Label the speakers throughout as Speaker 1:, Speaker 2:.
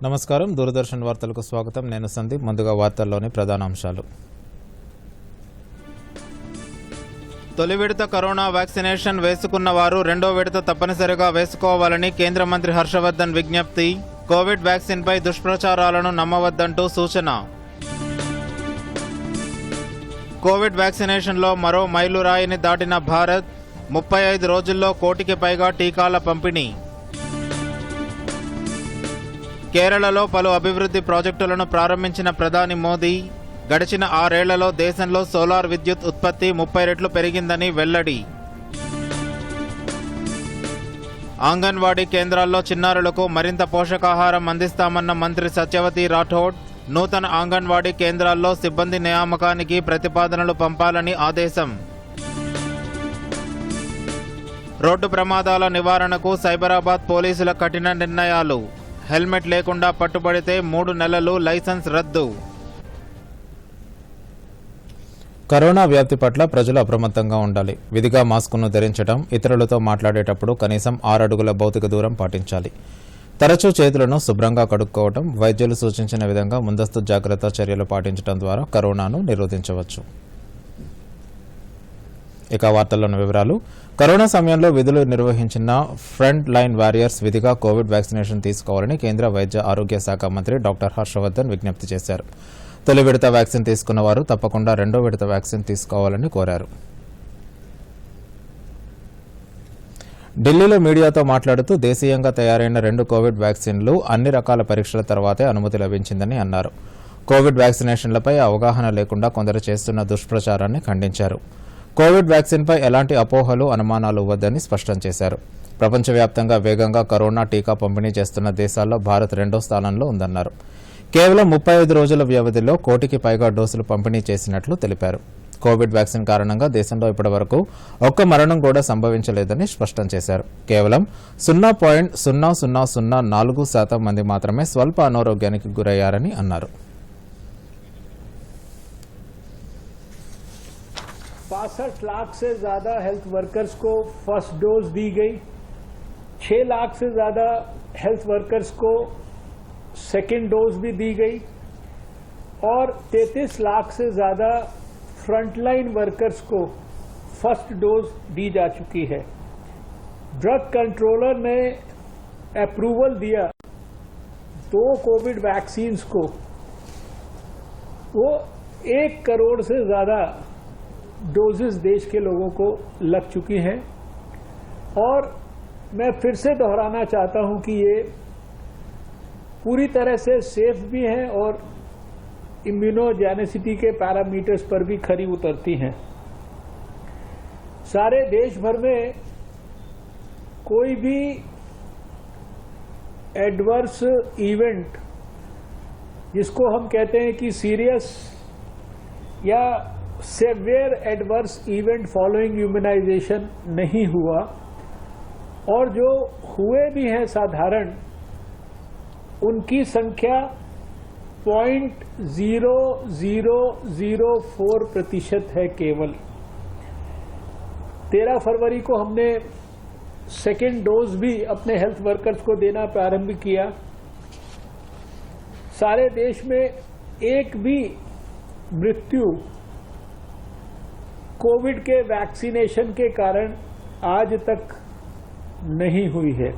Speaker 1: నమస్కారం దూరదర్శన్ వార్తలకు స్వాగతం. నేను సందీప్. ముందుగా వార్తల్లోని ప్రధానాంశాలు. తొలి విడత కరోనా వ్యాక్సినేషన్ వేసుకున్న వారు రెండో విడత తప్పనిసరిగా వేసుకోవాలని కేంద్ర మంత్రి హర్షవర్ధన్ విజ్ఞప్తి. కోవిడ్ వ్యాక్సిన్ పై దుష్ప్రచారాలను నమ్మవద్దంటూ సూచన. కోవిడ్ వ్యాక్సినేషన్లో మరో మైలురాయిని దాటిన భారత్. 35 రోజుల్లో కోటికి పైగా టీకాల పంపిణీ. కేరళలో పలు అభివృద్ధి ప్రాజెక్టులను ప్రారంభించిన ప్రధాని మోదీ. గడిచిన 6 ఏళ్లలో దేశంలో సోలార్ విద్యుత్ ఉత్పత్తి 30 రెట్లు పెరిగిందని వెల్లడి. అంగన్వాడీ కేంద్రాల్లో చిన్నారులకు మరింత పోషకాహారం అందిస్తామన్న మంత్రి సత్యవతి రాఠోడ్. నూతన అంగన్వాడీ కేంద్రాల్లో సిబ్బంది నియామకానికి ప్రతిపాదనలు పంపాలని ఆదేశం. రోడ్డు ప్రమాదాల నివారణకు సైబరాబాద్ పోలీసుల కఠిన నిర్ణయాలు. హెల్మెట్ లేకుండా పట్టుబడితే 3 నెలలు లైసెన్స్ రద్దు. కరోనా వ్యాప్తి పట్ల ప్రజలు అప్రమత్తంగా ఉండాలి. విధిగా మాస్కును ధరించడం, ఇతరులతో మాట్లాడేటప్పుడు కనీసం 6 అడుగుల భౌతిక దూరం పాటించాలి. తరచూ చేతులను శుభ్రంగా కడుక్కోవడం, వైద్యులు సూచించిన విధంగా ముందస్తు జాగ్రత్త చర్యలు పాటించడం ద్వారా కరోనాను నిరోధించవచ్చు. ఇక వార్తల్లోని వివరాలు. కరోనా సమయంలో విధులు నిర్వహించిన ఫ్రంట్ లైన్ వారియర్స్ విధిగా కోవిడ్ వ్యాక్సినేషన్ తీసుకోవాలని కేంద్ర వైద్య ఆరోగ్య శాఖ మంత్రి డాక్టర్ హర్షవర్ధన్ విజ్ఞప్తి చేశారు. తొలి విడత వ్యాక్సిన్ తీసుకున్న వారు తప్పకుండా రెండో విడత వ్యాక్సిన్ తీసుకోవాలని కోరారు. ఢిల్లీలో మీడియాతో మాట్లాడుతూ దేశీయంగా తయారైన 2 కోవిడ్ వ్యాక్సిన్లు అన్ని రకాల పరీక్షల తర్వాతే అనుమతి లభించిందని అన్నారు. కోవిడ్ వ్యాక్సినేషన్లపై అవగాహన లేకుండా కొందరు చేస్తున్న దుష్ప్రచారాన్ని ఖండించారు. కోవిడ్ వ్యాక్సిన్పై ఎలాంటి అపోహలు, అనుమానాలు వద్దని స్పష్టం చేశారు. ప్రపంచవ్యాప్తంగా వేగంగా కరోనా టీకా పంపిణీ చేస్తున్న దేశాల్లో భారత్ 2వ స్థానంలో ఉందన్నారు. కేవలం 35 రోజుల వ్యవధిలో కోటికి పైగా డోసులు పంపిణీ చేసినట్లు తెలిపారు. కోవిడ్ వ్యాక్సిన్ కారణంగా దేశంలో ఇప్పటివరకు ఒక్క మరణం కూడా సంభవించలేదని స్పష్టం చేశారు. కేవలం 0.0004% మంది మాత్రమే స్వల్ప అనారోగ్యానికి గురయ్యారని అన్నారు.
Speaker 2: 65 लाख से ज्यादा हेल्थ वर्कर्स को फर्स्ट डोज दी गई, 6 लाख से ज्यादा हेल्थ वर्कर्स को सेकेंड डोज भी दी गई और 33 लाख से ज्यादा फ्रंटलाइन वर्कर्स को फर्स्ट डोज दी जा चुकी है. ड्रग कंट्रोलर ने अप्रूवल दिया 2 कोविड वैक्सीन्स को, वो 1 करोड़ से ज्यादा डोजेस देश के लोगों को लग चुकी हैं. और मैं फिर से दोहराना चाहता हूं कि ये पूरी तरह से सेफ भी हैं और इम्यूनोजेनिसिटी के पैरामीटर्स पर भी खरी उतरती हैं. सारे देश भर में कोई भी एडवर्स इवेंट, जिसको हम कहते हैं कि सीरियस या severe adverse event following immunization नहीं हुआ, और जो हुए भी हैं साधारण, उनकी संख्या 0.0004% है केवल. 13 फरवरी को हमने सेकेंड डोज भी अपने हेल्थ वर्कर्स को देना प्रारंभ किया. सारे देश में एक भी मृत्यु कोविड के वैक्सीनेशन के कारण आज तक नहीं हुई है.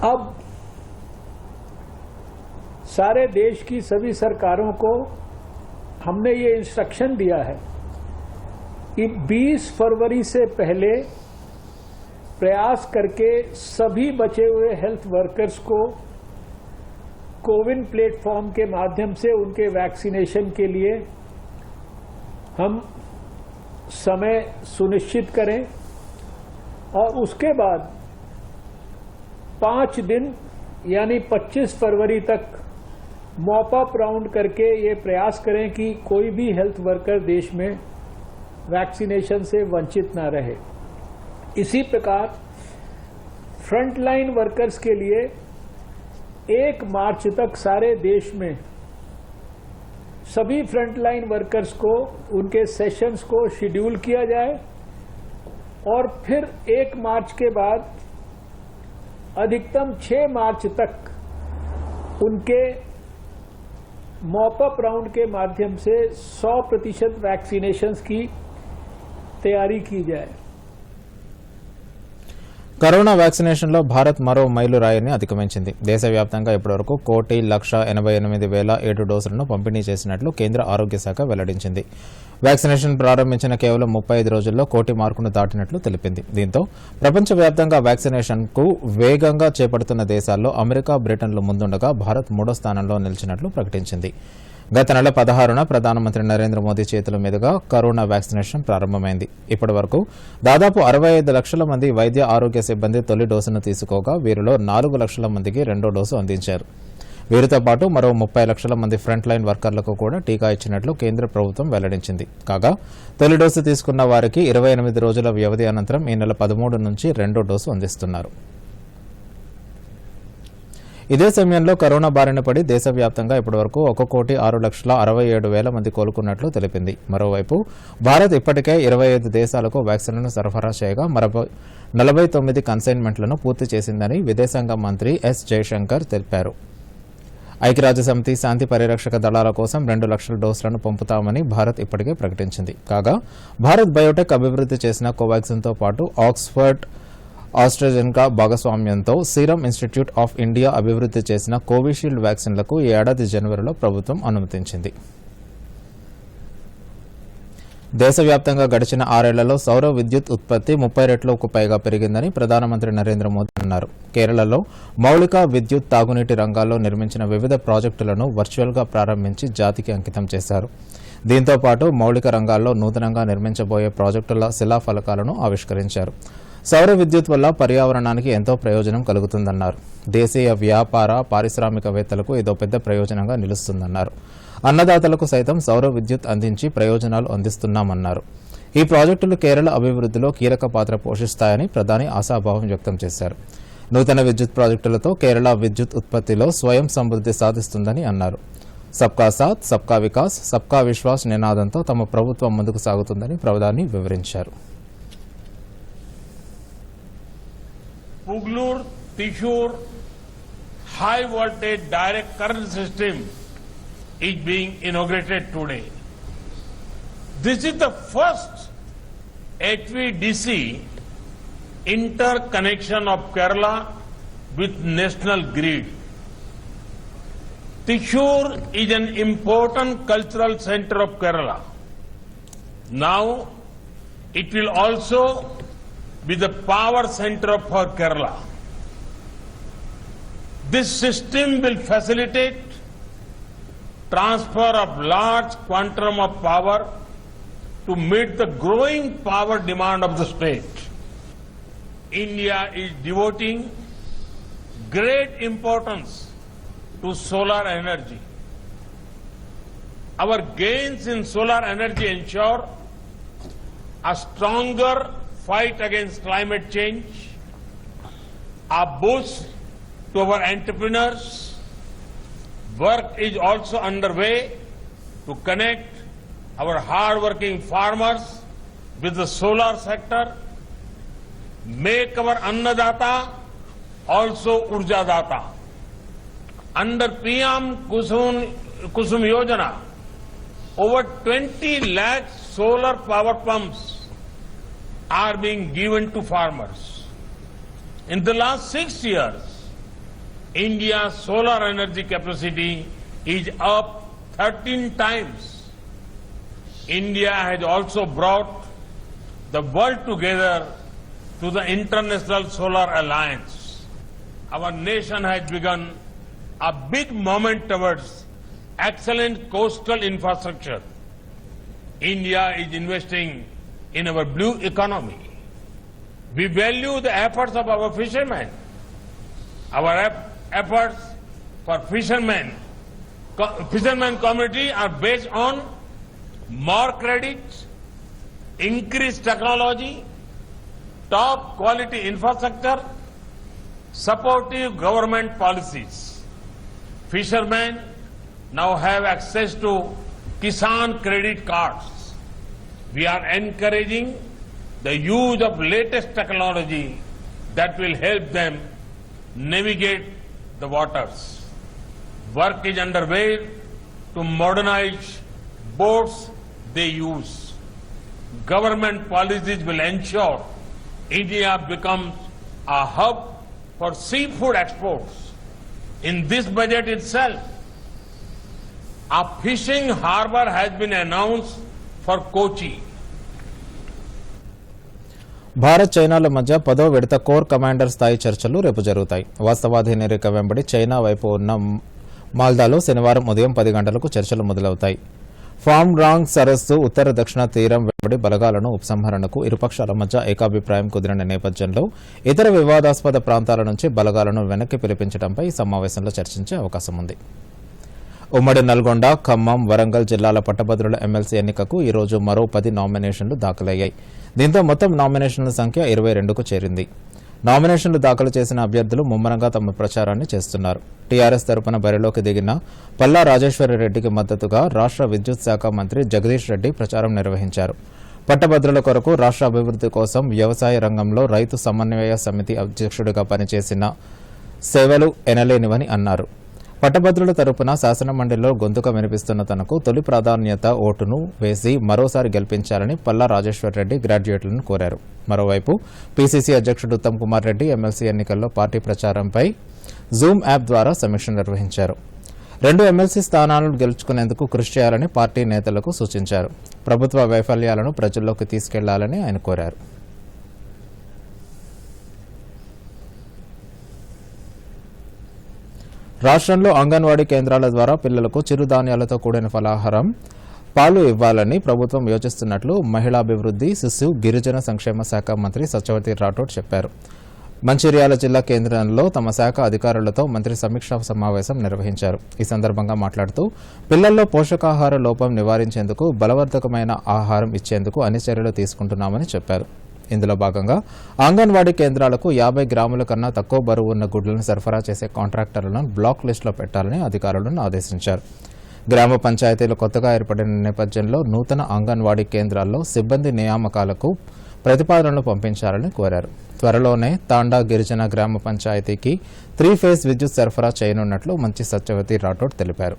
Speaker 2: अब सारे देश की सभी सरकारों को हमने ये इंस्ट्रक्शन दिया है कि 20 फरवरी से पहले प्रयास करके सभी बचे हुए हेल्थ वर्कर्स को कोविन प्लेटफॉर्म के माध्यम से उनके वैक्सीनेशन के लिए हम समय सुनिश्चित करें, और उसके बाद 5 दिन यानी 25 फरवरी तक मॉप अप राउंड करके ये प्रयास करें कि कोई भी हेल्थ वर्कर देश में वैक्सीनेशन से वंचित ना रहे. इसी प्रकार फ्रंटलाइन वर्कर्स के लिए 1 मार्च तक सारे देश में सभी फ्रंटलाइन वर्कर्स को उनके सेशंस को शेड्यूल किया जाए, और फिर 1 मार्च के बाद अधिकतम 6 मार्च तक उनके मॉपअप राउंड के माध्यम से 100% वैक्सीनेशंस की तैयारी की जाए।
Speaker 1: కరోనా వ్యాక్సినేషన్లో భారత్ మరో మైలురాయిని అధిగమించింది. దేశవ్యాప్తంగా ఇప్పటివరకు 1,88,007 డోసులను పంపిణీ చేసినట్లు కేంద్ర ఆరోగ్య శాఖ వెల్లడించింది. వ్యాక్సినేషన్ ప్రారంభించిన కేవలం 35 రోజుల్లో 1,00,00,000 మార్కును దాటినట్లు తెలిపింది. దీంతో ప్రపంచవ్యాప్తంగా వ్యాక్సినేషన్కు వేగంగా చేపడుతున్న దేశాల్లో అమెరికా, బ్రిటన్లు ముందుండగా భారత్ 3వ స్థానంలో నిలిచినట్లు ప్రకటించింది. గత నెల 16న ప్రధానమంత్రి నరేంద్ర మోదీ చేతుల మీదుగా కరోనా వ్యాక్సినేషన్ ప్రారంభమైంది. ఇప్పటి వరకు దాదాపు 65 లక్షల మంది వైద్య ఆరోగ్య సిబ్బంది తొలి డోసును తీసుకోగా వీరిలో 4 లక్షల మందికి రెండో డోసు అందించారు. వీరితో పాటు మరో 30 లక్షల మంది ఫ్రంట్ లైన్ వర్కర్లకు కూడా టీకా ఇచ్చినట్లు కేంద్ర ప్రభుత్వం వెల్లడించింది. కాగా తొలి డోసు తీసుకున్న వారికి 28 రోజుల వ్యవధి అనంతరం ఈ నెల 13 నుంచి రెండో డోసు అందిస్తున్నారు. ఇదే సమయంలో కరోనా బారిన పడి దేశవ్యాప్తంగా ఇప్పటివరకు 1,06,67,000 మంది కోలుకున్నట్లు తెలిపింది. మరోవైపు భారత్ ఇప్పటికే 25 దేశాలకు వ్యాక్సిన్లను సరఫరా చేయగా 49 కన్సైన్మెంట్లను పూర్తి చేసిందని విదేశాంగ మంత్రి ఎస్ జయశంకర్ తెలిపారు. ఐక్యరాజ్యసమితి శాంతి పరిరక్షక దళాల కోసం 2 లక్షల డోసులను పంపుతామని భారత్ ఇప్పటికే ప్రకటించింది. కాగా భారత్ బయోటెక్ అభివృద్ది చేసిన కోవాక్సిన్తో పాటు ఆక్స్ఫర్డ్ ఆస్ట్రాజెనెకా భాగస్వామ్యంతో సీరం ఇన్స్టిట్యూట్ ఆఫ్ ఇండియా అభివృద్ది చేసిన కోవిషీల్డ్ వ్యాక్సిన్లకు ఈ ఏడాది జనవరిలో ప్రభుత్వం అనుమతించింది. దేశవ్యాప్తంగా గడిచిన 6 ఏళ్లలో సౌర విద్యుత్ ఉత్పత్తి 30 రెట్లకు పైగా పెరిగిందని ప్రధానమంత్రి నరేంద్ర మోదీ అన్నారు. కేరళలో మౌలిక విద్యుత్, తాగునీటి రంగాల్లో నిర్మించిన వివిధ ప్రాజెక్టులను వర్చువల్గా ప్రారంభించి జాతికి అంకితం చేశారు. దీంతో పాటు మౌలిక రంగాల్లో నూతనంగా నిర్మించబోయే ప్రాజెక్టుల శిలాఫలకాలను ఆవిష్కరించారు. సౌర విద్యుత్ వల్ల పర్యావరణానికి ఎంతో ప్రయోజనం కలుగుతుందన్నారు. దేశీయ వ్యాపార, పారిశ్రామికవేత్తలకు ఇదో పెద్ద ప్రయోజనంగా నిలుస్తుందన్నారు. అన్నదాతలకు సైతం సౌర విద్యుత్ అందించి ప్రయోజనాలు అందిస్తున్నామన్నారు. ఈ ప్రాజెక్టులు కేరళ అభివృద్దిలో కీలక పాత్ర పోషిస్తాయని ప్రధాని ఆశాభావం వ్యక్తం చేశారు. నూతన విద్యుత్ ప్రాజెక్టులతో కేరళ విద్యుత్ ఉత్పత్తిలో స్వయం సమృద్ది సాధిస్తుందని అన్నారు. సబ్కా సాథ్, సబ్కా వికాస్, సబ్కా విశ్వాస్ నినాదంతో తమ ప్రభుత్వం ముందుకు సాగుతుందని ప్రధాని వివరించారు.
Speaker 3: Pugalur Thrissur high voltage direct current system is being inaugurated today. This is the first HVDC interconnection of Kerala with national grid. Thrissur is an important cultural center of Kerala. Now it will also be the power center for Kerala. This system will facilitate transfer of large quantum of power to meet the growing power demand of the state. India is devoting great importance to solar energy. Our gains in solar energy ensure a stronger fight against climate change, a boost to our entrepreneurs. Work is also underway to connect our hard-working farmers with the solar sector, make our Annadata also Urjadata. Under PM Kusum Yojana, over 20 lakh solar power pumps are being given to farmers. In the last 6 years, India's solar energy capacity is up 13 times. India has also brought the world together to the International Solar Alliance. Our nation has begun a big moment towards excellent coastal infrastructure. India is investing in our blue economy. We value the efforts of our fishermen. Our efforts for fishermen community are based on more credit, increased technology, top quality infrastructure, supportive government policies. Fishermen now have access to Kisan credit cards. We are encouraging the use of latest technology that will help them navigate the waters. Work is underway to modernize boats they use. Government policies will ensure India becomes a hub for seafood exports. In this budget itself, a fishing harbour has been announced for Kochi.
Speaker 1: Bharat చైనాల మధ్య 10వ విడత core commander స్థాయి చర్చలు రేపు జరుగుతాయి. వాస్తవాధీన రేఖ వెంబడి China వైపు ఉన్న మాల్దాలో శనివారం ఉదయం 10 గంటలకు చర్చలు మొదలవుతాయి. ఫామ్ రాంగ్ సరస్సు ఉత్తర దక్షిణ తీరం వెంబడి బలగాలను ఉపసంహరణకు ఇరుపక్షాల మధ్య ఏకాభిప్రాయం కుదిరిన నేపథ్యంలో ఇతర వివాదాస్పద ప్రాంతాల నుంచి బలగాలను వెనక్కి పిలిపించడంపై ఈ సమావేశంలో చర్చించే అవకాశం ఉంది. ఉమ్మడి నల్గొండ, ఖమ్మం, వరంగల్ జిల్లాల పట్టభద్రుల ఎమ్మెల్సీ ఎన్నికకు ఈ రోజు మరో 10 నామినేషన్లు దాఖలయ్యాయి. దీంతో మొత్తం నామినేషన్ల సంఖ్య 22కు చేరింది. నామినేషన్లు దాఖలు చేసిన అభ్యర్థులు ముమ్మరంగా తమ ప్రచారాన్ని చేస్తున్నారు. టీఆర్ఎస్ తరపున బరిలోకి దిగిన పల్లా రాజేశ్వరరెడ్డికి మద్దతుగా రాష్ట్ర విద్యుత్ శాఖ మంత్రి జగదీష్ రెడ్డి ప్రచారం నిర్వహించారు. పట్టభద్రుల కొరకు రాష్ట్ర అభివృద్ధి కోసం వ్యవసాయ రంగంలో రైతు సమన్వయ సమితి అధ్యక్షుడిగా పనిచేసిన సేవలు ఎనలేనివని అన్నారు. పట్టభద్రుల తరపున శాసనమండలిలో గొంతుక వినిపిస్తున్న తనకు తొలి ప్రాధాన్యత ఓటును వేసి మరోసారి గెలిపించాలని పల్లా రాజేశ్వరరెడ్డి గ్రాడ్యుయేట్లను కోరారు. మరోవైపు పీసీసీ అధ్యక్షుడు ఉత్తమ్ కుమార్ రెడ్డి ఎమ్మెల్సీ ఎన్నికల్లో పార్టీ ప్రచారంపై జూమ్ యాప్ ద్వారా సమీక్ష నిర్వహించారు. 2 ఎమ్మెల్సీ స్థానాలను గెలుచుకునేందుకు కృషి చేయాలని పార్టీ నేతలకు సూచించారు. ప్రభుత్వ వైఫల్యాలను ప్రజల్లోకి తీసుకెళ్లాలని ఆయన కోరారు. రాష్ట్రంలో అంగన్వాడీ కేంద్రాల ద్వారా పిల్లలకు చిరుధాన్యాలతో కూడిన ఫలాహారం, పాలు ఇవ్వాలని ప్రభుత్వం యోచిస్తున్నట్లు మహిళాభివృద్ధి, శిశు, గిరిజన సంక్షేమ శాఖ మంత్రి సత్యవతి రాఠోడ్ చెప్పారు. మంచిర్యాల జిల్లా కేంద్రంలో తమ శాఖ అధికారులతో మంత్రి సమీక్షా సమావేశం నిర్వహించారు. ఈ సందర్భంగా మాట్లాడుతూ పిల్లల్లో పోషకాహార లోపం నివారించేందుకు బలవర్ధకమైన ఆహారం ఇచ్చేందుకు అన్ని చర్యలు తీసుకుంటున్నామని చెప్పారు. ఇందులో భాగంగా అంగన్వాడీ కేంద్రాలకు 50 గ్రాముల కన్నా తక్కువ బరువు ఉన్న గుడ్లను సరఫరా చేసే కాంట్రాక్టర్లను బ్లాక్ లిస్టులో పెట్టాలని అధికారులను ఆదేశించారు. గ్రామ పంచాయతీలు కొత్తగా ఏర్పడిన నేపథ్యంలో నూతన అంగన్వాడీ కేంద్రాల్లో సిబ్బంది నియామకాలకు ప్రతిపాదనలు పంపించాలని కోరారు. త్వరలోనే తాండా గిరిజన గ్రామ పంచాయతీకి 3 ఫేజ్ విద్యుత్ సరఫరా చేయనున్నట్లు మంత్రి సత్యవతి రాఠోడ్ తెలిపారు.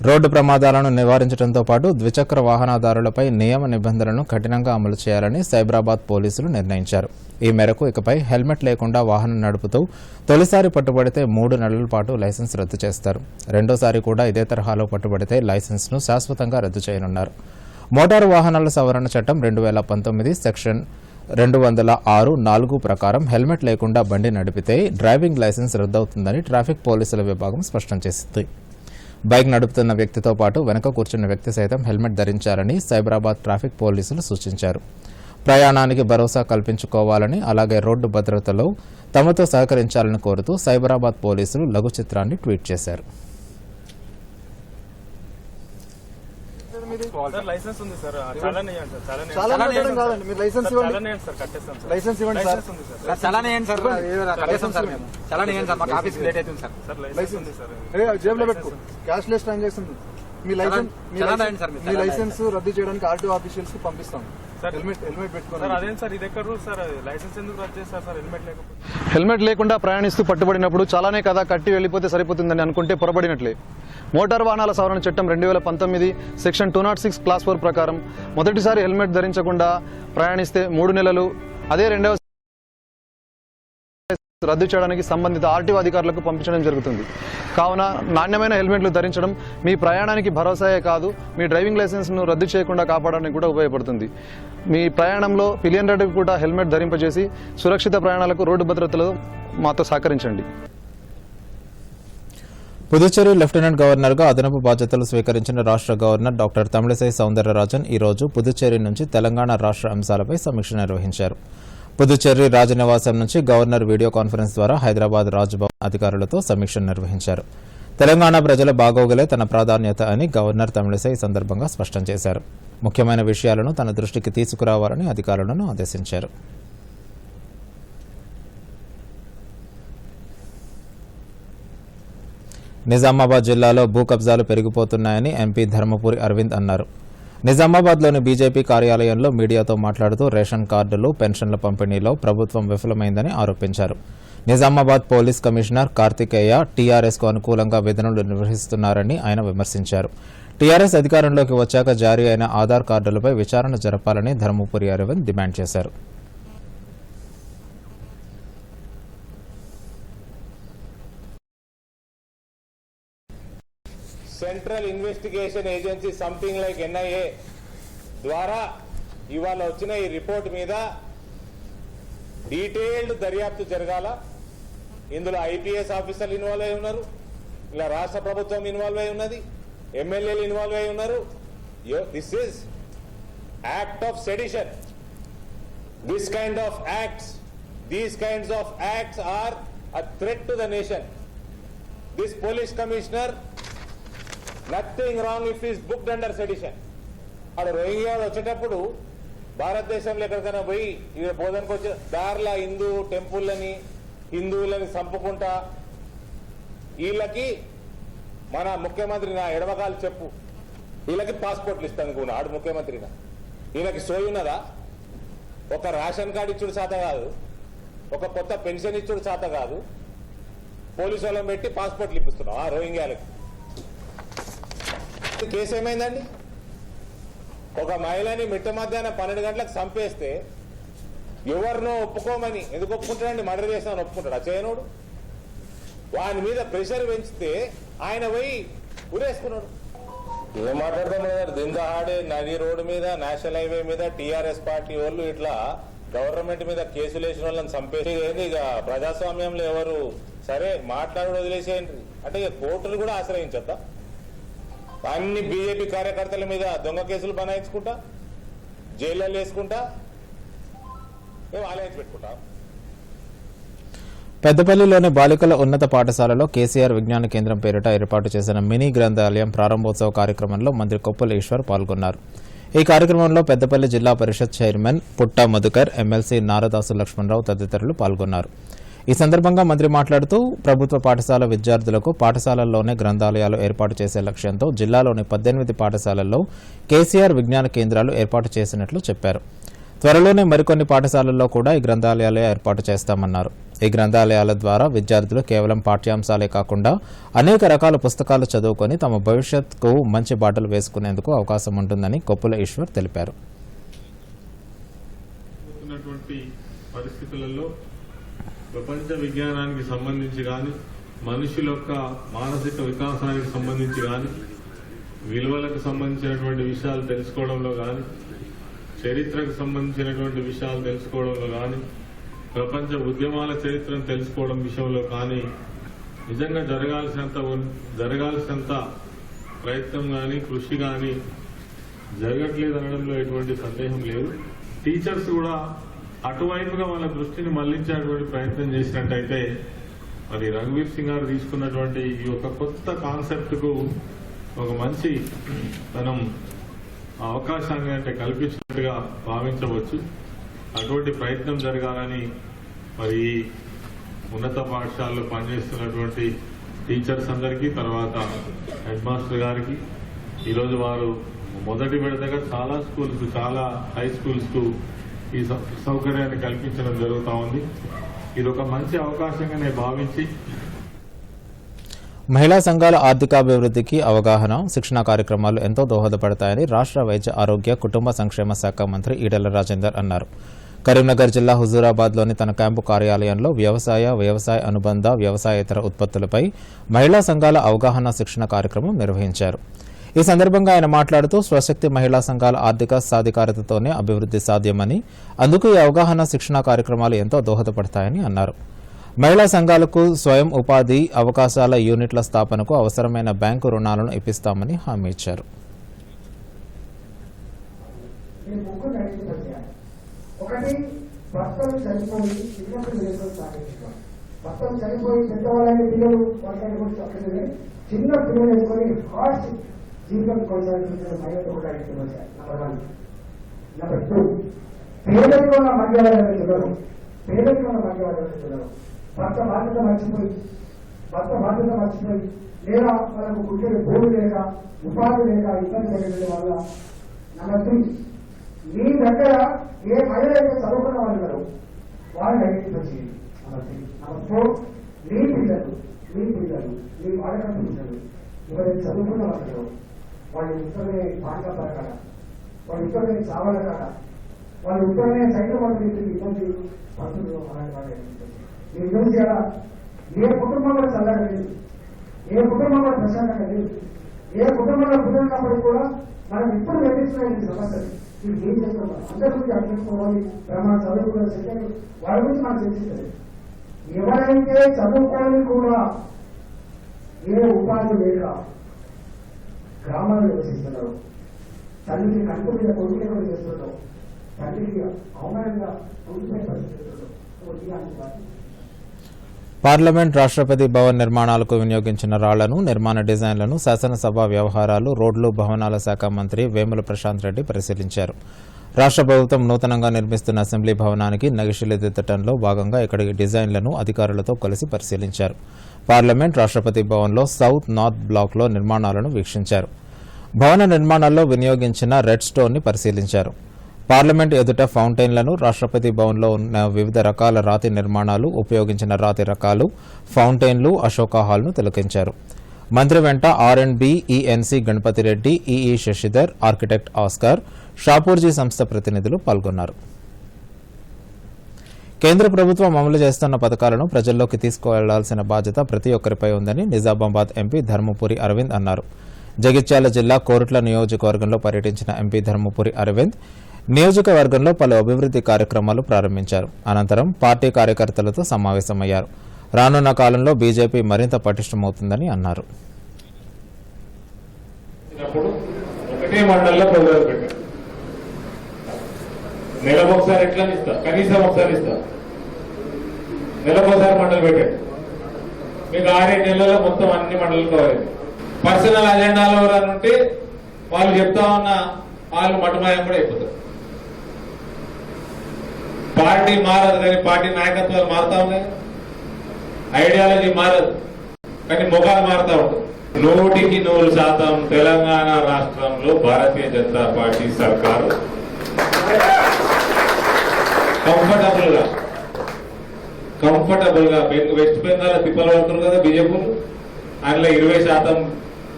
Speaker 1: రోడ్డు ప్రమాదాలను నివారించడంతో పాటు ద్విచక్ర వాహనదారులపై నియమ నిబంధనలను కఠినంగా అమలు చేయాలని సైబరాబాద్ పోలీసులు నిర్ణయించారు. ఈ మేరకు ఇకపై హెల్మెట్ లేకుండా వాహనం నడుపుతూ తొలిసారి పట్టుబడితే 3 నెలల పాటు లైసెన్స్ రద్దు చేస్తారు. రెండోసారి కూడా ఇదే తరహాలో పట్టుబడితే లైసెన్స్ను శాశ్వతంగా రద్దు చేయనున్నారు. మోటారు వాహనాల సవరణ చట్టం 2019 సెక్షన్ 206(4) ప్రకారం హెల్మెట్ లేకుండా బండి నడిపితే డ్రైవింగ్ లైసెన్స్ రద్దవుతుందని ట్రాఫిక్ పోలీసుల విభాగం స్పష్టం చేసింది. బైక్ నడుపుతున్న వ్యక్తితో పాటు వెనక కూర్చున్న వ్యక్తి సైతం హెల్మెట్ ధరించాలని సైబరాబాద్ ట్రాఫిక్ పోలీసులు సూచించారు. ప్రయాణానికి భరోసా కల్పించుకోవాలని, అలాగే రోడ్డు భద్రతలో తమతో సహకరించాలని కోరుతూ సైబరాబాద్ పోలీసులు లఘు చిత్రాన్ని ట్వీట్ చేశారు.
Speaker 4: సార్ లైసెన్స్ ఉంది సార్, చాలానే ఇవ్వండి సార్, చాలానే ఇవ్వండి కాదండి, మీరు లైసెన్స్ ఇవ్వండి, చాలానే ఇవ్వండి సార్, కట్టేస్తాం సార్, లైసెన్స్ ఇవ్వండి సార్, ఉంది సార్, చాలానే ఇవ్వండి సార్, కట్టేస్తాం సార్, మేము చాలానే ఇవ్వండి సార్, మాకు ఆఫీస్కి లేట్ అవుతుంది సార్, సార్ లైసెన్స్ ఉంది సార్, జేబులో పెట్టుకో, క్యాష్లెస్ ట్రాన్సాక్షన్ మీ లైసెన్స్ రద్దు చేయడానికి ఆర్టీఓ ఆఫీషియల్స్ కి పంపిస్తాం. హెల్మెట్ పెట్టుకోండి సార్. అదేం సార్, ఇది ఎక్కడ రూల్ సార్, లైసెన్స్ ఎందుకు రద్దు చేస్తారు సార్ హెల్మెట్ లేకపోతే? హెల్మెట్ లేకుండా ప్రయాణిస్తూ పట్టుబడినప్పుడు చాలానే కదా కట్టి వెళ్ళిపోతే సరిపోతుందని అనుకుంటే పొరబడినట్లే. మోటారు వాహనాల సవరణ చట్టం 2019 సెక్షన్ 206 క్లాస్ 4 ప్రకారం మొదటిసారి హెల్మెట్ ధరించకుండా ప్రయాణిస్తే 3 నెలలు, అదే రెండవ రద్దు చేయడానికి సంబంధిత ఆర్టీఓ అధికారులకు పంపించడం జరుగుతుంది. కావున నాణ్యమైన హెల్మెట్లు ధరించడం మీ ప్రయాణానికి భరోసాయే కాదు, మీ డ్రైవింగ్ లైసెన్స్ను రద్దు చేయకుండా కాపాడడానికి కూడా ఉపయోగపడుతుంది. మీ ప్రయాణంలో పిలియన్ రెడ్డికి కూడా హెల్మెట్ ధరింపజేసి సురక్షిత ప్రయాణాలకు రోడ్డు భద్రతలో మాతో సహకరించండి.
Speaker 1: పుదుచ్చేరి లెఫ్టినెంట్ గవర్నర్గా అదనపు బాధ్యతలు స్వీకరించిన రాష్ట్ర గవర్నర్ డాక్టర్ తమిళిసై సౌందరరాజన్ ఈరోజు పుదుచ్చేరి నుంచి తెలంగాణ రాష్ట్ర అంశాలపై సమీక్ష నిర్వహించారు. పుదుచ్చేరి రాజనివాసం నుంచి గవర్నర్ వీడియో కాన్ఫరెన్స్ ద్వారా హైదరాబాద్ రాజ్భవన్ అధికారులతో సమీక్ష నిర్వహించారు. తెలంగాణ ప్రజల బాగోగులే తన ప్రాధాన్యత అని గవర్నర్ తమిళిసై ఈ సందర్భంగా స్పష్టం చేశారు. ముఖ్యమైన విషయాలను తన దృష్టికి తీసుకురావాలని అధికారులను ఆదేశించారు. నిజామాబాద్ జిల్లాలో భూ కబ్జాలు పెరిగిపోతున్నాయని ఎంపీ ధర్మపురి అరవింద్ అన్నారు. నిజామాబాద్లోని బీజేపీ కార్యాలయంలో మీడియాతో మాట్లాడుతూ రేషన్ కార్డులు, పెన్షన్ల పంపిణీలో ప్రభుత్వం విఫలమైందని ఆరోపించారు. నిజామాబాద్ పోలీస్ కమిషనర్ కార్తికేయ టీఆర్ఎస్కు అనుకూలంగా విధులు నిర్వహిస్తున్నారని ఆయన విమర్శించారు. టీఆర్ఎస్ అధికారంలోకి వచ్చాక జారీ అయిన ఆధార్ కార్డులపై విచారణ జరపాలని ధర్మపురి అరవింద్ డిమాండ్ చేశారు.
Speaker 5: Central investigation agency something like NIA ద్వారా ఇవాళ వచ్చిన ఈ రిపోర్ట్ మీద డీటెయిల్డ్ దర్యాప్తు జరగాల. ఇందులో ఐపీఎస్ ఆఫీసర్లు ఇన్వాల్వ్ అయి ఉన్నారు, ఇలా రాష్ట్ర ప్రభుత్వం ఇన్వాల్వ్ అయి ఉన్నది, ఎమ్మెల్యేలు ఇన్వాల్వ్ అయి ఉన్నారు. This is act of sedition. This kind of acts, these kinds of acts are a threat to the nation. This police commissioner nothing wrong if is booked under sedition. అక్కడ Rohingya వచ్చేటప్పుడు భారతదేశంలో ఎక్కడికైనా పోయి ఇక్కడ బోధనకు వచ్చే దారిలో హిందూ టెంపుల్లని, హిందువులని చంపుకుంటా వీళ్ళకి మన ముఖ్యమంత్రి నా ఎడమకాలు చెప్పు, వీళ్ళకి పాస్పోర్ట్లు ఇస్తాను అనుకున్నా. ఆడు ముఖ్యమంత్రినా ఈయనకి సోయి ఉన్నదా? ఒక రేషన్ కార్డు ఇచ్చుడు చేత కాదు, ఒక కొత్త పెన్షన్ ఇచ్చుడు చేత కాదు, పోలీసు వాళ్ళని పెట్టి పాస్పోర్ట్లు ఇప్పిస్తున్నాం ఆ రోహింగ్యాలకి. కేసు ఏమైందండి? ఒక మహిళని మిట్ట మధ్యాహ్నం 12 గంటలకు చంపేస్తే ఎవరినో ఒప్పుకోమని ఎందుకు ఒప్పుకుంటాడండి? మర్డర్ చేస్తామని ఒప్పుకుంటాడు ఆ చేయనోడు. వాని మీద ప్రెషర్ పెంచితే ఆయన పోయి ఉరేసుకున్నాడు. ఏం మాట్లాడతాం కదా, దిందహాడే నది రోడ్డు మీద, నేషనల్ హైవే మీద టీఆర్ఎస్ పార్టీ వాళ్ళు ఇట్లా గవర్నమెంట్ మీద కేసులు వేసిన వాళ్ళని చంపేసి ఏంది? ఇక ప్రజాస్వామ్యంలో ఎవరు సరే మాట్లాడి వదిలేసేయండి అంటే ఇక కోర్టులు కూడా ఆశ్రయించద్దా? అన్ని బీజేపీ కార్యకర్తల మీద దొంగ కేసులు బనాయించుకుంటా, జైల్లో వేసుకుంటా, మేము ఆలయించి పెట్టుకుంటాం.
Speaker 1: పెద్దపల్లిలోని బాలికల ఉన్నత పాఠశాలలో కేసీఆర్ విజ్ఞాన కేంద్రం పేరిట ఏర్పాటు చేసిన మినీ గ్రంథాలయం ప్రారంభోత్సవ కార్యక్రమంలో మంత్రి కొప్పుల ఈశ్వర్ పాల్గొన్నారు. ఈ కార్యక్రమంలో పెద్దపల్లి జిల్లా పరిషత్ చైర్మన్ పుట్టా మధుకర్, ఎమ్మెల్సీ నారదాసు లక్ష్మణరావు తదితరులు పాల్గొన్నారు. ఈ సందర్భంగా మంత్రి మాట్లాడుతూ ప్రభుత్వ పాఠశాల విద్యార్థులకు పాఠశాలల్లోనే గ్రంథాలయాలు ఏర్పాటు చేసే లక్ష్యంతో జిల్లాలోని 18 పాఠశాలల్లో కేసీఆర్ విజ్ఞాన కేంద్రాలు ఏర్పాటు చేసినట్లు చెప్పారు. త్వరలోనే మరికొన్ని పాఠశాలల్లో కూడా ఈ గ్రంథాలయాలు ఏర్పాటు చేస్తామన్నారు. ఈ గ్రంథాలయాల ద్వారా విద్యార్థులు కేవలం పాఠ్యాంశాలే కాకుండా అనేక రకాల పుస్తకాలు చదువుకొని తమ భవిష్యత్తుకు మంచి బాటలు వేసుకునేందుకు అవకాశం ఉంటుందని కొప్పుల ఈశ్వర్ తెలిపారు.
Speaker 6: ప్రపంచ విజ్ఞానానికి సంబంధించి కానీ, మనుషుల యొక్క మానసిక వికాసానికి సంబంధించి కానీ, విలువలకు సంబంధించినటువంటి విషయాలు తెలుసుకోవడంలో కానీ, చరిత్రకు సంబంధించినటువంటి విషయాలు తెలుసుకోవడంలో కానీ, ప్రపంచ ఉద్యమాల చరిత్రను తెలుసుకోవడం విషయంలో కానీ నిజంగా జరగాల్సినంత ప్రయత్నం కానీ, కృషి కానీ జరగట్లేదు అనడంలో ఎటువంటి సందేహం లేదు. టీచర్స్ కూడా అటువైపుగా వాళ్ళ దృష్టిని మళ్లించేటువంటి ప్రయత్నం చేసినట్టయితే మరి రఘువీర్ సింగ్ గారు తీసుకున్నటువంటి ఈ యొక్క కొత్త కాన్సెప్ట్ కు ఒక మంచి మనం అవకాశాన్ని అంటే కల్పించినట్టుగా భావించవచ్చు. అటువంటి ప్రయత్నం జరగాలని మరి ఉన్నత పాఠశాలలో పనిచేస్తున్నటువంటి టీచర్స్ అందరికీ, తర్వాత హెడ్ మాస్టర్ గారికి ఈరోజు వారు మొదటి విడతగా చాలా స్కూల్స్, చాలా హై స్కూల్స్ కు ఈ సౌకర్యాన్ని కల్పించడం జరుగుతూ ఉంది. ఇది ఒక మంచి అవకాశంగా నేను భావించి
Speaker 1: మహిళా సంఘాల ఆర్థికాభివృద్ధికి అవగాహన, శిక్షణ కార్యక్రమాలు ఎంతో దోహదపడతాయని రాష్ట్ర వైద్య ఆరోగ్య కుటుంబ సంక్షేమ శాఖ మంత్రి ఈటెల రాజేందర్ అన్నారు. కరీంనగర్ జిల్లా హుజూరాబాద్లోని తన క్యాంపు కార్యాలయంలో వ్యవసాయ అనుబంధ, వ్యవసాయేతర ఉత్పత్తులపై మహిళా సంఘాల అవగాహన శిక్షణ కార్యక్రమం నిర్వహించారు. ఈ సందర్భంగా ఆయన మాట్లాడుతూ స్వశక్తి మహిళా సంఘాల ఆర్థిక సాధికారతతోనే అభివృద్ధి సాధ్యమని, అందుకు ఈ అవగాహన శిక్షణ కార్యక్రమాలు ఎంతో దోహదపడతాయని అన్నారు. మహిళా సంఘాలకు స్వయం ఉపాధి అవకాశాల యూనిట్ల స్థాపనకు అవసరమైన బ్యాంకు రుణాలను ఇప్పిస్తామని హామీ ఇచ్చారు.
Speaker 7: జీవితం కొనసాగించిన మహిళతో కూడా నంబర్ 1. నంబర్ 2, పేదరికంలో ఉన్న మధ్యవర్గాలు చూడరు. భర్త బాధ్యత మర్చిపోయి లేదా వాళ్ళకు కుట్టిన భూమి లేక, ఉపాధి లేక ఇబ్బంది పడే వల్ల నెంబర్ 3, మీ దగ్గర ఏ మహిళ అయితే చదువుకున్న వాళ్ళు ఉన్నారు వాళ్ళని ఐడెంటిఫై చేయండి. నెంబర్ 3. నెంబర్ 4, మీ పిల్లలు మీ వాడకం పిల్లలు ఎవరైతే చదువుకున్న వాళ్ళు వాళ్ళు ఇద్దరే బాగా పరకాల, వాళ్ళు ఇద్దరే చావాల కాడ, వాళ్ళు ఇద్దరే సైతం వాళ్ళు ఇబ్బంది పడుతుందో అలాంటి వాళ్ళు మీరు చూసి అలా ఏ కుటుంబంలో చల్లగా లేదు, ఏ కుటుంబంలో ప్రశాంతంగా లేదు, ఏ కుటుంబంలో పిల్లలున్నప్పటికీ కూడా మనం ఇప్పుడు నిర్మిస్తున్న ఈ సమస్యలు మీరు ఏం చేస్తున్నాం అందరి గురించి అర్థించుకోవాలి. ప్రమాణ చదువుకున్న సెకండ్ వాళ్ళ గురించి మనకు తెలిసింది. ఎవరైతే చదువుకోవాలి కూడా ఏ ఉపాధి లేక గ్రామాల్లో నివసిస్తున్నారు, తల్లికి కంటు మీద కొడుకు కూడా చేస్తున్నారు, తల్లికి అవమానంగా ఉండిపోయే పరిస్థితుల్లో
Speaker 1: పార్లమెంట్, రాష్ట్రపతి భవన్ నిర్మాణాలకు వినియోగించిన రాళ్లను, నిర్మాణ డిజైన్లను శాసనసభ వ్యవహారాలు, రోడ్లు, భవనాల శాఖ మంత్రి వేముల ప్రశాంత్ రెడ్డి పరిశీలించారు. రాష్ట్ర ప్రభుత్వం నూతనంగా నిర్మిస్తున్న అసెంబ్లీ భవనానికి నగిశీలు దిద్దటంలో భాగంగా ఇక్కడి డిజైన్లను అధికారులతో కలిసి పరిశీలించారు. పార్లమెంట్, రాష్ట్రపతి భవన్లో సౌత్, నార్త్ బ్లాక్లో నిర్మాణాలను వీక్షించారు. భవన నిర్మాణాల్లో వినియోగించిన రెడ్ స్టోన్ ని పరిశీలించారు. పార్లమెంట్ ఎదుట ఫౌంటైన్లను, రాష్ట్రపతి భవన్లో ఉన్న వివిధ రకాల రాతి నిర్మాణాలు, ఉపయోగించిన రాతి రకాలు, ఫౌంటైన్లు, అశోక హాల్ను తిలకించారు. మంత్రి వెంట R&B, ENC Ganapathireddy, EE Shashidhar, architect Oscar, Shapoorji సంస్థ ప్రతినిధులు పాల్గొన్నారు. కేంద్ర ప్రభుత్వం అమలు చేస్తున్న పథకాలను ప్రజల్లోకి తీసుకువెళ్లాల్సిన బాధ్యత ప్రతి ఒక్కరిపై ఉందని నిజామాబాద్ ఎంపీ ధర్మపురి అరవింద్ అన్నారు. జగిత్యాల జిల్లా కోరుట్ల నియోజకవర్గంలో పర్యటించిన ఎంపీ ధర్మపురి అరవింద్ నియోజకవర్గంలో పలు అభివృద్ది కార్యక్రమాలు ప్రారంభించారు. అనంతరం పార్టీ కార్యకర్తలతో సమావేశమయ్యారు. రానున్న కాలంలో బీజేపీ మరింత పటిష్టమవుతుందని అన్నారు.
Speaker 5: ఒకటే మండలంలో ప్రోగ్రాం పెట్టారు. నెలకు ఒకసారి ఎట్లా ఇస్తా, కనీసం ఒకసారి ఇస్తా, నెలకు ఒకసారి మండలి పెట్టాడు. మీకు 6-7 నెలల్లో మొత్తం అన్ని మండలు కవర్ అయింది. పర్సనల్ అజెండాలో ఎవరైనా ఉంటే వాళ్ళు చెప్తా ఉన్న వాళ్ళు మటుమాయం కూడా అయిపోతారు. పార్టీ మారదు కానీ పార్టీ నాయకత్వాలు మారుతా ఉన్నాయి, ఐడియాలజీ మారదు కానీ ముఖాలు మారుతా ఉంటాయి. 100% తెలంగాణ రాష్ట్రంలో భారతీయ జనతా పార్టీ సర్కారు కంఫర్టబుల్ గా వెస్ట్ బెంగాల్ తిప్పలు పడుతున్నారు కదా బీజేపీ, అందులో 20%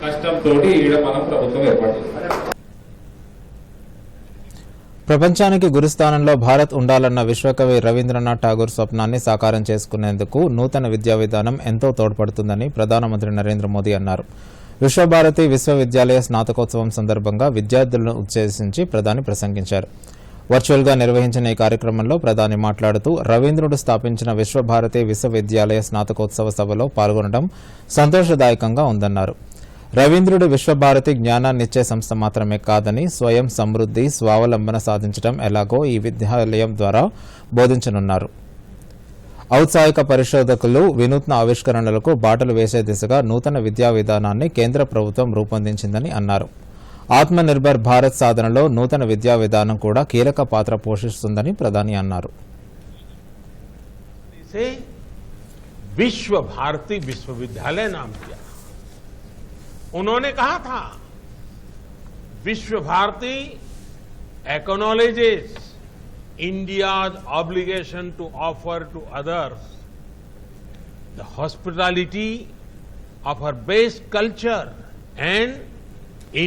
Speaker 5: కష్టంతో ఈడ మనం ప్రభుత్వం ఏర్పాటు చేస్తాం.
Speaker 1: ప్రపంచానికి గురుస్థానంలో భారత్ ఉండాలన్న విశ్వకవి రవీంద్రనాథ్ ఠాగూర్ స్వప్నాన్ని సాకారం చేసుకునేందుకు నూతన విద్యా విధానం ఎంతో తోడ్పడుతుందని ప్రధానమంత్రి నరేంద్ర మోదీ అన్నారు. విశ్వభారతి విశ్వవిద్యాలయ స్నాతకోత్సవం సందర్భంగా విద్యార్థులను ఉద్దేశించి ప్రధాని ప్రసంగించారు. వర్చువల్గా నిర్వహించిన ఈ కార్యక్రమంలో ప్రధాని మాట్లాడుతూ రవీంద్రుడు స్థాపించిన విశ్వభారతి విశ్వవిద్యాలయ స్నాతకోత్సవ సభలో పాల్గొనడం సంతోషదాయకంగా ఉందన్నారు. రవీంద్రుడు విశ్వభారతి జ్ఞానాన్నిచ్చే సంస్థ మాత్రమే కాదని స్వయం సమృద్ధి, స్వావలంబన సాధించడం ఎలాగో ఈ విద్యాలయం ద్వారా బోధించనున్నారు. ఔత్సాహిక పరిశోధకులు వినూత్న ఆవిష్కరణలకు బాటలు వేసే దిశగా నూతన విద్యా విధానాన్ని కేంద్ర ప్రభుత్వం రూపొందించిందని అన్నారు. ఆత్మ నిర్భర్ భారత్ సాధనలో నూతన విద్యా విధానం కూడా కీలక పాత్ర పోషిస్తుందని ప్రధాని అన్నారు.
Speaker 3: विश्व भारती विश्वविद्यालय नाम दिया। उन्होंने कहा था विश्व Bharti acknowledges India's obligation to offer to others the hospitality of her base culture and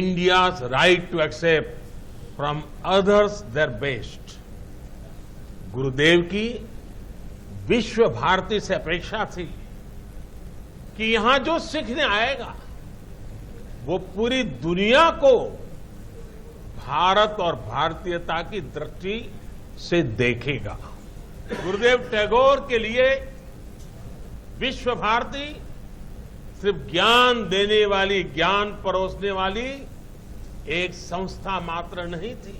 Speaker 3: India's right to accept from others their best. गुरुदेव की विश्व भारती से अपेक्षा थी कि यहां जो सीखने आएगा वो पूरी दुनिया को भारत और भारतीयता की दृष्टि से देखेगा। गुरुदेव टैगोर के लिए विश्व भारती सिर्फ ज्ञान देने वाली, ज्ञान परोसने वाली एक संस्था मात्र नहीं थी,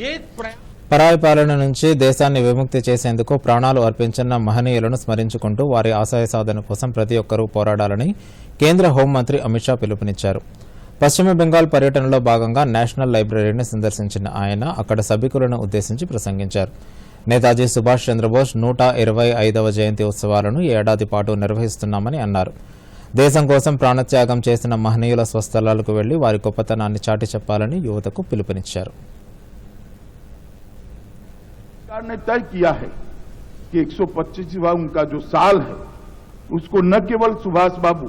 Speaker 3: ये एक प्रयास।
Speaker 1: పరాయి పాలన నుంచి దేశాన్ని విముక్తి చేసేందుకు ప్రాణాలు అర్పించిన మహనీయులను స్మరించుకుంటూ వారి ఆశయ సాధన కోసం ప్రతి ఒక్కరూ పోరాడాలని కేంద్ర హోంమంత్రి అమిత్ షా పిలుపునిచ్చారు. పశ్చిమ బెంగాల్ పర్యటనలో భాగంగా నేషనల్ లైబ్రరీని సందర్శించిన ఆయన అక్కడ సభికులను ఉద్దేశించి ప్రసంగించారు. నేతాజీ సుభాష్ చంద్రబోస్ 125వ జయంతి ఉత్సవాలను ఏడాది పాటు నిర్వహిస్తున్నామని అన్నారు. దేశం కోసం ప్రాణత్యాగం చేసిన మహనీయుల స్వస్థలాలకు వెళ్లి వారి గొప్పతనాన్ని చాటి చెప్పాలని యువతకు పిలుపునిచ్చారు.
Speaker 8: सरकार ने तय किया है कि 125वां उनका जो साल है उसको न केवल सुभाष बाबू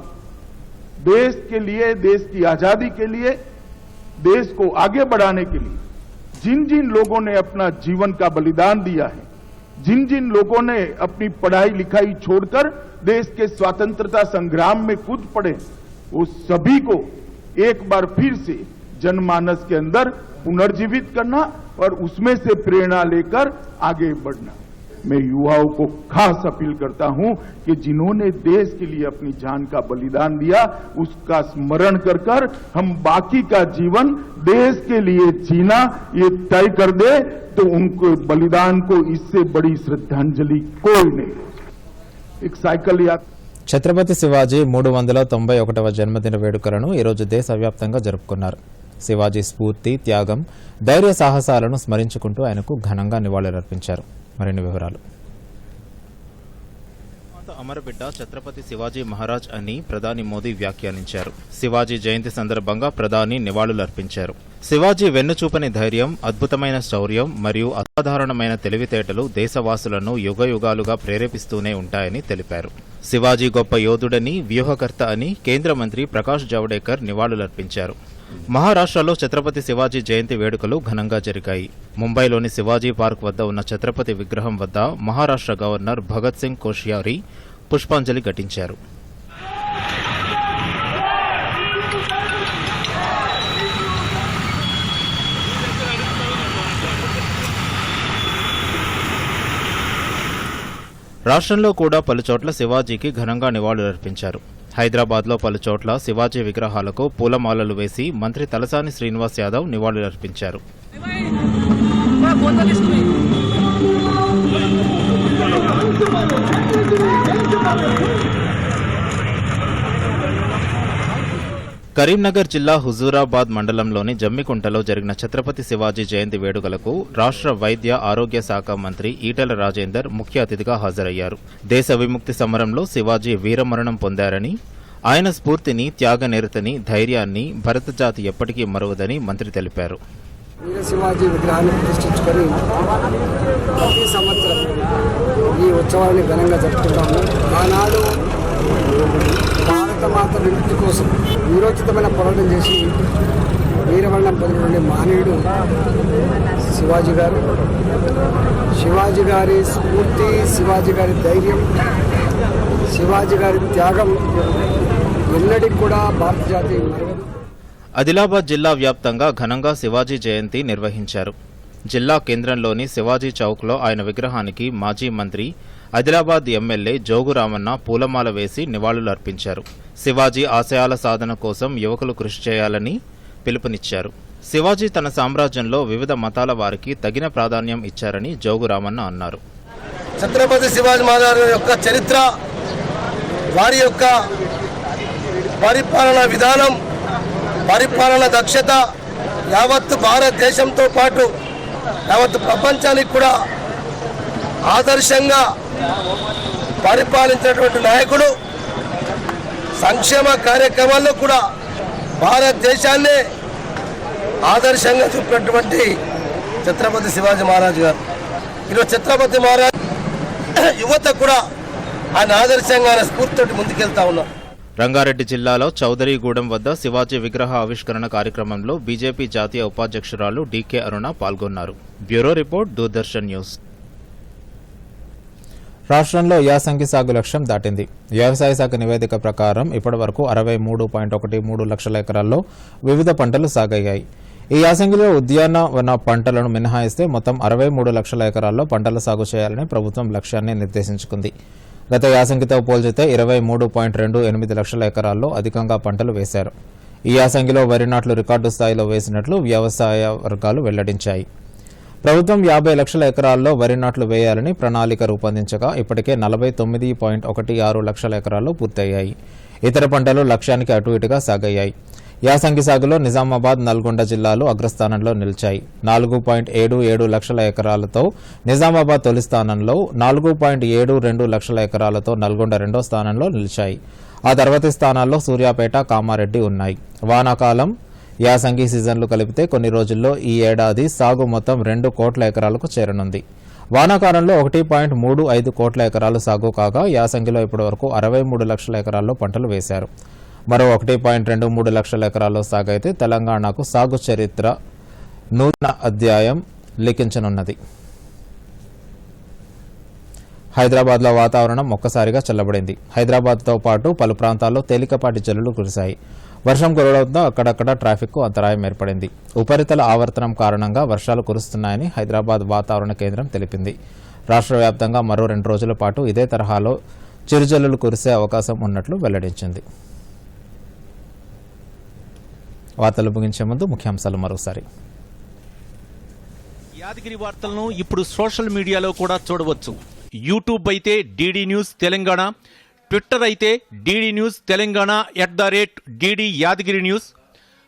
Speaker 8: देश के लिए, देश की आजादी के लिए, देश को आगे बढ़ाने के लिए जिन जिन लोगों ने अपना जीवन का बलिदान दिया है, जिन जिन लोगों ने अपनी पढ़ाई लिखाई छोड़कर देश के स्वतंत्रता संग्राम में कूद पड़े, वो सभी को एक बार फिर से जनमानस के अंदर पुनर्जीवित करना और उसमें से प्रेरणा लेकर आगे बढ़ना। मैं युवाओं को खास अपील करता हूं कि जिन्होंने देश के लिए अपनी जान का बलिदान दिया उसका स्मरण कर कर हम बाकी का जीवन देश के लिए जीना ये तय कर दे तो उनको बलिदान को इससे बड़ी श्रद्धांजलि कोई नहीं। एक साइकिल यात्रा
Speaker 1: ఛత్రపతి శివాజీ 391వ జన్మదిన వేడుకలను ఈరోజు దేశవ్యాప్తంగా జరుపుకున్నారు. శివాజీ స్ఫూర్తి, త్యాగం, ధైర్య సాహసాలను స్మరించుకుంటూ ఆయనకు ఘనంగా నివాళులర్పించారు. మరిన్ని వివరాలు. అమరబిడ్డ ఛత్రపతి శివాజీ మహారాజ్ అని ప్రధాని మోదీ వ్యాఖ్యానించారు. శివాజీ జయంతి సందర్భంగా ప్రధాని నివాళులర్పించారు. శివాజీ వెన్నుచూపని ధైర్యం, అద్భుతమైన శౌర్యం మరియు అసాధారణమైన తెలివితేటలు దేశవాసులను యుగయుగాలుగా ప్రేరేపిస్తూనే ఉంటాయని తెలిపారు. శివాజీ గొప్ప యోధుడని, వ్యూహకర్త అని కేంద్ర మంత్రి ప్రకాష్ జావడేకర్ నివాళులర్పించారు. మహారాష్ట్రలో ఛత్రపతి శివాజీ జయంతి వేడుకలు ఘనంగా జరిగాయి. ముంబైలోని శివాజీ పార్క్ వద్ద ఉన్న ఛత్రపతి విగ్రహం వద్ద మహారాష్ట్ర గవర్నర్ భగత్ సింగ్ కోశ్యారీ పుష్పాంజలి ఘటించారు. రాష్ట్రంలో కూడా పలుచోట్ల శివాజీకి ఘనంగా నివాళులర్పించారు. హైదరాబాద్లో పలుచోట్ల శివాజీ విగ్రహాలకు పూలమాలలు వేసి మంత్రి తలసాని శ్రీనివాస్ యాదవ్ నివాళులర్పించారు. కరీంనగర్ జిల్లా హుజూరాబాద్ మండలంలోని జమ్మికుంటలో జరిగిన ఛత్రపతి శివాజీ జయంతి వేడుకలకు రాష్ట్ర వైద్య ఆరోగ్య శాఖ మంత్రి ఈటెల రాజేందర్ ముఖ్య అతిథిగా హాజరయ్యారు. దేశ విముక్తి సమరంలో శివాజీ వీరమరణం పొందారని, ఆయన స్ఫూర్తిని, త్యాగనిరతని, ధైర్యాన్ని భరత జాతి ఎప్పటికీ మరువదని మంత్రి తెలిపారు.
Speaker 9: వీర శివాజీ విగ్రహాన్ని ప్రతిష్ఠించుకొని ప్రతి సంవత్సరం ఈ ఉత్సవాన్ని ఘనంగా జరుపుకుంటాము. ఆనాడు భారతమాత విముక్తి కోసం వీరోచితమైన పోరాటం చేసి వీరమరణం పొందిన మహనీయుడు శివాజీ గారు. శివాజీ గారి స్ఫూర్తి, శివాజీ గారి ధైర్యం, శివాజీ గారి త్యాగం ఎన్నటికి కూడా భారత జాతి మరవదు.
Speaker 1: ఆదిలాబాద్ జిల్లా వ్యాప్తంగా ఘనంగా శివాజీ జయంతి నిర్వహించారు. జిల్లా కేంద్రంలోని శివాజీ చౌక్లో ఆయన విగ్రహానికి మాజీ మంత్రి, ఆదిలాబాద్ ఎమ్మెల్యే జోగు రామన్న పూలమాల వేసి నివాళులర్పించారు. శివాజీ ఆశయాల సాధన కోసం యువకులు కృషి చేయాలని పిలుపునిచ్చారు. శివాజీ తన సామ్రాజ్యంలో వివిధ మతాల వారికి తగిన ప్రాధాన్యం ఇచ్చారని జోగు రామన్న అన్నారు.
Speaker 9: ఛత్రపతి శివాజీ మహారాజ్ యొక్క చరిత్ర, వారి యొక్క పరిపాలన విధానం, పరిపాలన దక్షత యావత్తు భారతదేశంతో పాటు యావత్తు ప్రపంచానికి కూడా ఆదర్శంగా పరిపాలించినటువంటి నాయకుడు. సంక్షేమ కార్యక్రమాల్లో కూడా భారతదేశాన్నే ఆదర్శంగా చూపినటువంటి ఛత్రపతి శివాజీ మహారాజ్ గారు. ఈరోజు ఛత్రపతి మహారాజ్ యువత కూడా ఆయన ఆదర్శంగా స్ఫూర్తితో ముందుకెళ్తా ఉన్నారు.
Speaker 1: రంగారెడ్డి జిల్లాలో చౌదరీగూడెం వద్ద శివాజీ విగ్రహ ఆవిష్కరణ కార్యక్రమంలో బీజేపీ జాతీయ ఉపాధ్యక్షురాలు డీకే అరుణ పాల్గొన్నారు. Bureau report, Doordarshan news. రాష్ట్రంలో యాసంగి సాగు లక్ష్యం దాటింది. వ్యవసాయ శాఖ నివేదిక ప్రకారం ఇప్పటివరకు 63.13 లక్షల ఎకరాల్లో వివిధ పంటలు సాగయ్యాయి. ఈ యాసంగిలో ఉద్యానవన పంటలను మినహాయిస్తే మొత్తం 63 లక్షల ఎకరాల్లో పంటల సాగు చేయాలని ప్రభుత్వం లక్ష్యాన్ని నిర్దేశించుకుంది. గత యాసంగితో పోల్చితే 23.28 లక్షల ఎకరాల్లో అధికంగా పంటలు వేశారు. ఈ యాసంగిలో వరి నాట్లు రికార్డు స్థాయిలో వేసినట్లు వ్యవసాయ వర్గాలు వెల్లడించాయి. ప్రభుత్వం 50 లక్షల ఎకరాల్లో వరి నాట్లు వేయాలని ప్రణాళిక రూపొందించగా ఇప్పటికే 49.16 లక్షల ఎకరాల్లో పూర్తయ్యాయి. ఇతర పంటలు లక్ష్యానికి అటు ఇటుగా సాగయ్యాయి. యాసంగి సాగులో నిజామాబాద్, నల్గొండ జిల్లాలు అగ్రస్థానంలో నిలిచాయి. 4.77 లక్షల ఎకరాలతో నిజామాబాద్ తొలి స్థానంలో, 4.72 లక్షల ఎకరాలతో నల్గొండ రెండో స్థానంలో నిలిచాయి. ఆ తర్వాతి స్థానాల్లో సూర్యాపేట, కామారెడ్డి ఉన్నాయి. వానాకాలం, యాసంగి సీజన్లు కలిపితే కొన్ని రోజుల్లో ఈ ఏడాది సాగు మొత్తం 2 కోట్ల ఎకరాలకు చేరనుంది. వానాకాలంలో 1.35 కోట్ల ఎకరాలు సాగు కాగా యాసంగిలో ఇప్పటివరకు 63 లక్షల ఎకరాల్లో పంటలు వేశారు. మరో 1.23 లక్షల ఎకరాల్లో సాగైతే తెలంగాణకు సాగు చరిత్ర నూతన అధ్యాయం లిఖించనున్నది. హైదరాబాద్లో వాతావరణం ఒక్కసారిగా చల్లబడింది. హైదరాబాద్తో పాటు పలు ప్రాంతాల్లో తేలికపాటి జల్లులు కురిశాయి. వర్షం కురవడంతో అక్కడక్కడ ట్రాఫిక్కు అంతరాయం ఏర్పడింది. ఉపరితల ఆవర్తనం కారణంగా వర్షాలు కురుస్తున్నాయని హైదరాబాద్ వాతావరణ కేంద్రం తెలిపింది. రాష్ట్ర వ్యాప్తంగా మరో 2 రోజుల పాటు ఇదే తరహాలో చిరుజల్లులు కురిసే అవకాశం ఉన్నట్లు వెల్లడించింది. వార్తలు ముగించే ముందు ముఖ్యాంశాలు మరోసారి.
Speaker 10: యాదగిరి వార్తలను ఇప్పుడు సోషల్ మీడియాలో కూడా చూడవచ్చు. యూట్యూబ్ అయితే DD న్యూస్ తెలంగాణ, ట్విట్టర్ అయితే DD news Telangana @DD Yadagiri news,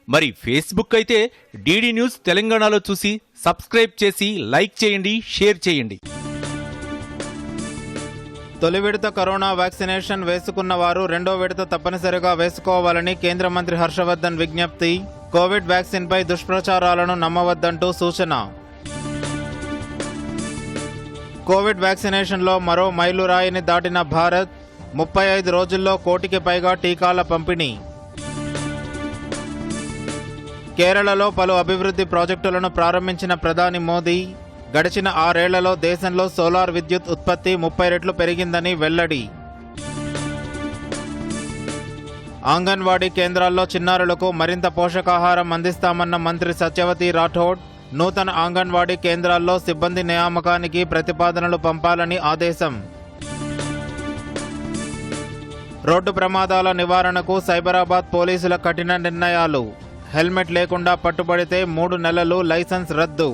Speaker 10: మరి ఫేస్బుక్ అయితే DD న్యూస్ తెలంగాణలో చూసి సబ్స్క్రైబ్ చేసి లైక్ చేయండి, షేర్ చేయండి.
Speaker 1: తొలి విడత కరోనా వ్యాక్సినేషన్ వేసుకున్న వారు రెండో విడత తప్పనిసరిగా వేసుకోవాలని కేంద్ర మంత్రి హర్షవర్ధన్ విజ్ఞప్తి. కోవిడ్ వ్యాక్సిన్పై దుష్ప్రచారాలను నమ్మవద్దంటూ సూచన. కోవిడ్ వ్యాక్సినేషన్లో మరో మైలురాయిని దాటిన భారత్. 35 రోజుల్లో 1 కోటికి పైగా టీకాల పంపిణీ. కేరళలో పలు అభివృద్ధి ప్రాజెక్టులను ప్రారంభించిన ప్రధాని మోదీ. గడిచిన 6 ఏళ్లలో దేశంలో సోలార్ విద్యుత్ ఉత్పత్తి 30 రెట్లు పెరిగిందని వెల్లడి. అంగన్వాడీ కేంద్రాల్లో చిన్నారులకు మరింత పోషకాహారం అందిస్తామన్న మంత్రి సత్యవతి రాఠోడ్. నూతన అంగన్వాడీ కేంద్రాల్లో సిబ్బంది నియామకానికి ప్రతిపాదనలు పంపాలని ఆదేశం. రోడ్డు ప్రమాదాల నివారణకు సైబరాబాద్ పోలీసుల కఠిన నిర్ణయాలు. హెల్మెట్ లేకుండా పట్టుబడితే 3 నెలలు లైసెన్స్ రద్దు.